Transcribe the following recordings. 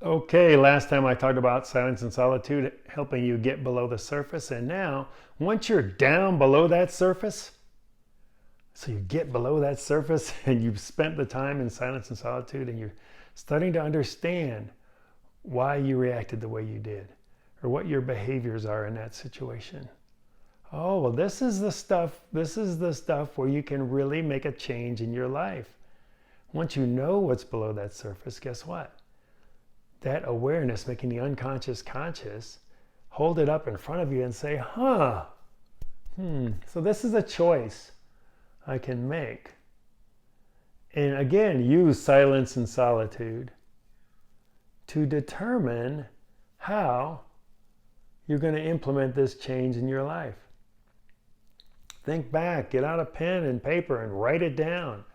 Okay, last time I talked about silence and solitude helping you get below the surface. And now, once you're down below that surface, so you get below that surface and you've spent the time in silence and solitude and you're starting to understand why you reacted the way you did or what your behaviors are in that situation. Oh, well, this is the stuff where you can really make a change in your life. Once you know what's below that surface, guess what? That awareness, making the unconscious conscious, hold it up in front of you and say, so this is a choice I can make. And again, use silence and solitude to determine how you're going to implement this change in your life. Think back, get out a pen and paper and write it down.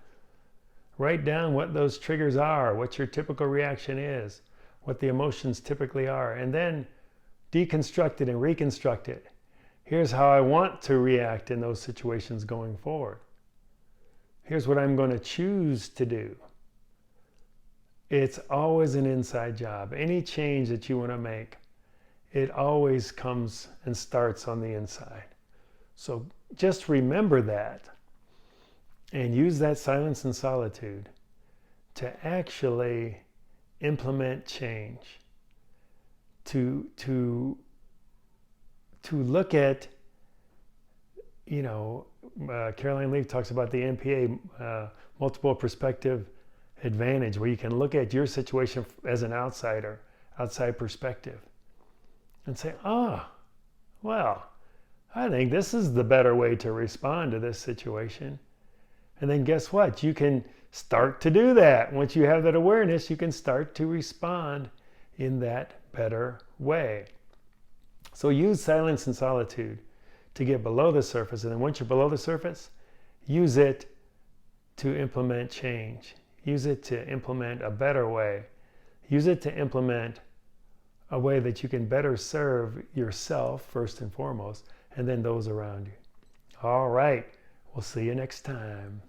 Write down what those triggers are, what your typical reaction is, what the emotions typically are, and then deconstruct it and reconstruct it. Here's how I want to react in those situations going forward. Here's what I'm going to choose to do. It's always an inside job. Any change that you want to make, it always comes and starts on the inside. So just remember that and use that silence and solitude to actually implement change, to look at, Caroline Leaf talks about the MPA, multiple perspective advantage, where you can look at your situation as an outside perspective, and say, well, I think this is the better way to respond to this situation. And then guess what? You can start to do that. Once you have that awareness, you can start to respond in that better way. So use silence and solitude to get below the surface. And then once you're below the surface, use it to implement change. Use it to implement a better way. Use it to implement a way that you can better serve yourself first and foremost, and then those around you. All right. We'll see you next time.